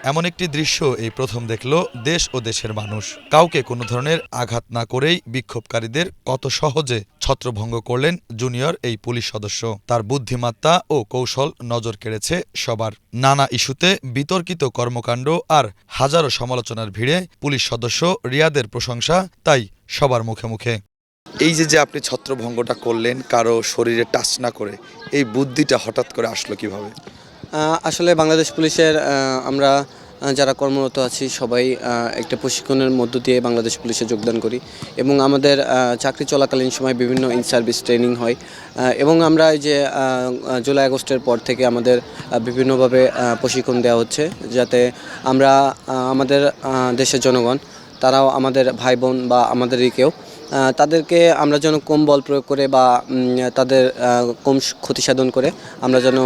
এমন একটি দৃশ্য এই প্রথম দেখল দেশ ও দেশের মানুষ। কাউকে কোনো ধরনের আঘাত না করেই বিক্ষোভকারীদের কত সহজে ছত্রভঙ্গ করলেন জুনিয়র এই পুলিশ সদস্য। তার বুদ্ধিমত্তা ও কৌশল নজর কেড়েছে সবার। নানা ইস্যুতে বিতর্কিত কর্মকাণ্ড আর হাজারো সমালোচনার ভিড়ে পুলিশ সদস্য রিয়াদের প্রশংসা তাই সবার মুখে মুখে। এই যে আপনি ছত্রভঙ্গটা করলেন কারো শরীরে টাচ না করে, এই বুদ্ধিটা হঠাৎ করে আসলো কিভাবে? আসলে বাংলাদেশ পুলিশের আমরা যারা কর্মরত আছি সবাই একটা প্রশিক্ষণের মধ্য দিয়ে বাংলাদেশ পুলিশে যোগদান করি এবং আমাদের চাকরি চলাকালীন সময় বিভিন্ন ইন সার্ভিস ট্রেনিং হয় এবং আমরা এই যে জুলাই আগস্টের পর থেকে আমাদের বিভিন্নভাবে প্রশিক্ষণ দেওয়া হচ্ছে যাতে আমরা আমাদের দেশের জনগণ তারাও আমাদের ভাই বোন বা আমাদেরই কেউ তাদেরকে আমরা যেন কম বল প্রয়োগ করে বা তাদের কম ক্ষতি সাধন করে আমরা যেন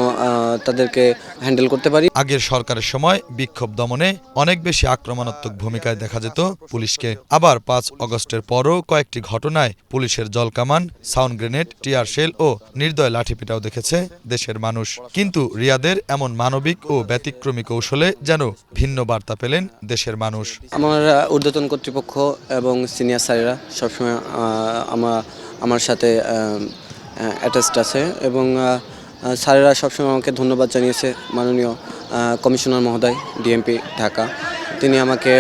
তাদেরকে হ্যান্ডেল করতে পারি। আগের সরকারের সময় বিক্ষোভ দমনে অনেক বেশি আক্রমণাত্মক ভূমিকায় দেখা যেত পুলিশকে। আবার ৫ আগস্টের পরও কয়েকটি ঘটনায় পুলিশের জলকামান, সাউন্ড গ্রেনেড, টিয়ার শেল ও নির্দয় লাঠিপিটাও দেখেছে দেশের মানুষ। কিন্তু রিয়াদের এমন মানবিক ও ব্যতিক্রমী কৌশলে যেন ভিন্ন বার্তা পেলেন দেশের মানুষ। আমার ঊর্ধ্বতন কর্তৃপক্ষ এবং সিনিয়র স্যারেরা সবসময় আমার সাথে অ্যাটাচড আছে এবং স্যারেরা সবসময় আমাকে ধন্যবাদ জানিয়েছে। মাননীয় কমিশনার মহোদয় ডিএমপি ঢাকা তিনি আমাকে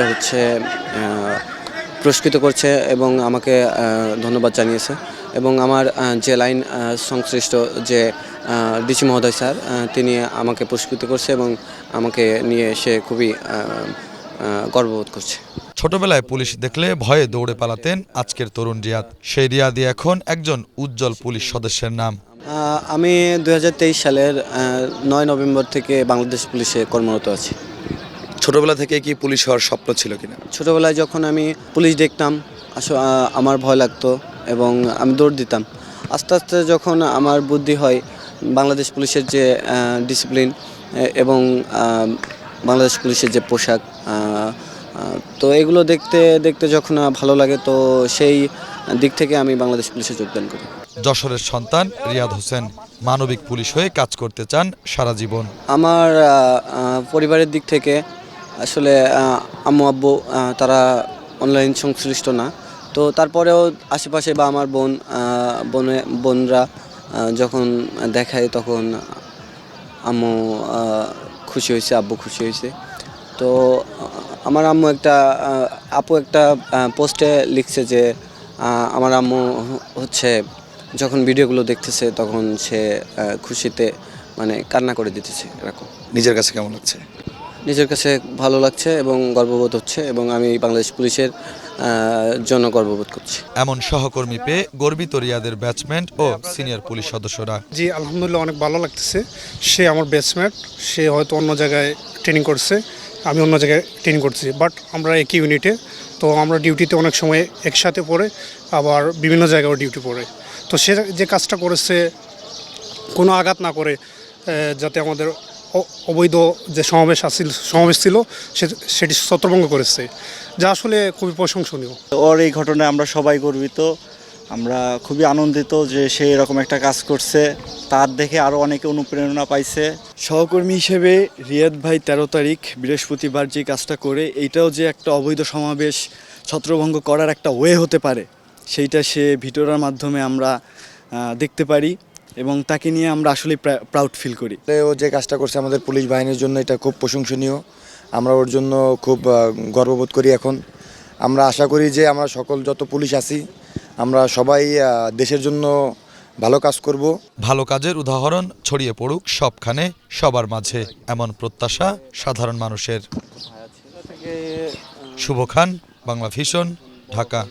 পুরস্কৃত করছে এবং আমাকে ধন্যবাদ জানিয়েছে এবং আমার যে লাইন সংশ্লিষ্ট যে ডিসি মহোদয় স্যার তিনি আমাকে পুরস্কৃত করছে এবং আমাকে নিয়ে সে খুবই গর্ববোধ করছে। ছোটবেলায় পুলিশ দেখলে ভয়ে দৌড়ে পালাতেন আজকের তরুণ রিয়াদ। সেই রিয়াদই এখন একজন উজ্জ্বল পুলিশ সদস্যের নাম। আমি 2023 সালের 9 নভেম্বর থেকে বাংলাদেশ পুলিশে কর্মরত আছি। ছোটবেলা থেকে কি পুলিশ হওয়ার স্বপ্ন ছিল কিনা? ছোটবেলায় যখন আমি পুলিশ দেখতাম আমার ভয় লাগতো এবং আমি দৌড় দিতাম। আস্তে আস্তে যখন আমার বুদ্ধি হয় বাংলাদেশ পুলিশের যে ডিসিপ্লিন এবং বাংলাদেশ পুলিশের যে পোশাক তো এগুলো দেখতে দেখতে যখন ভালো লাগে তো সেই দিক থেকে আমি বাংলাদেশ পুলিশে যোগদান করি। যশোরের সন্তান রিয়াদ হোসেন মানবিক পুলিশ হয়ে কাজ করতে চান সারা জীবন। আমার পরিবারের দিক থেকে আসলে আম্মু আব্বু তারা অনলাইন সংশ্লিষ্ট না, তো তারপরেও আশেপাশে বা আমার বোনরা যখন দেখায় তখন আম্মু খুশি হয়েছে, আব্বু খুশি হয়েছে। তো আমার আম্মু আপু একটা পোস্টে লিখছে যে আমার আম্মু যখন ভিডিওগুলো দেখতেছে তখন সে খুশিতে মানে কান্না করে দিতেছে এরকম। নিজের কাছে কেমন লাগছে? নিজের কাছে ভালো লাগছে এবং গর্ববোধ হচ্ছে এবং আমি বাংলাদেশ পুলিশের জন্য গর্ববোধ করছি। এমন সহকর্মী পেয়ে গর্বিত রিয়াদের ব্যাচমেট ও সিনিয়র পুলিশ সদস্যরা। জি আলহামদুলিল্লাহ, অনেক ভালো লাগতেছে। সে আমার ব্যাচমেট, সে হয়তো অন্য জায়গায় ট্রেনিং করছে, আমি অন্য জায়গায় ট্রেনিং করছি, বাট আমরা একই ইউনিটে। তো আমরা ডিউটিতে অনেক সময় একসাথে পড়ে, আবার বিভিন্ন জায়গায় ডিউটি পড়ে। তো সে যে কাজটা করেছে কোনো আঘাত না করে, যাতে আমাদের অবৈধ যে সমাবেশ ছিল সেটি ছত্রভঙ্গ করেছে, যা আসলে খুবই প্রশংসনীয়। ওর এই ঘটনায় আমরা সবাই গর্বিত, আমরা খুবই আনন্দিত যে সে এরকম একটা কাজ করছে। তার দেখে আরও অনেকে অনুপ্রেরণা পাইছে। সহকর্মী হিসেবে রিয়াদ ভাই 13 তারিখ বৃহস্পতিবার যে কাজটা করে, এইটাও যে একটা অবৈধ সমাবেশ ছত্রভঙ্গ করার একটা ওয়ে হতে পারে সেইটা সে ভিডিওর মাধ্যমে আমরা দেখতে পারি এবং তাকে নিয়ে আমরা আসলে প্রাউড ফিল করি। ও যে কাজটা করছে আমাদের পুলিশ বাহিনীর জন্য এটা খুব প্রশংসনীয়। আমরা ওর জন্য খুব গর্ববোধ করি। এখন আমরা আশা করি যে আমরা সকল যত পুলিশ আছি আমরা সবাই দেশের জন্য ভালো কাজ করব। ভালো কাজের উদাহরণ ছড়িয়ে পড়ুক সবখানে সবার মাঝে, এমন প্রত্যাশা সাধারণ মানুষের। শুভ খান, বাংলা ভিশন, ঢাকা।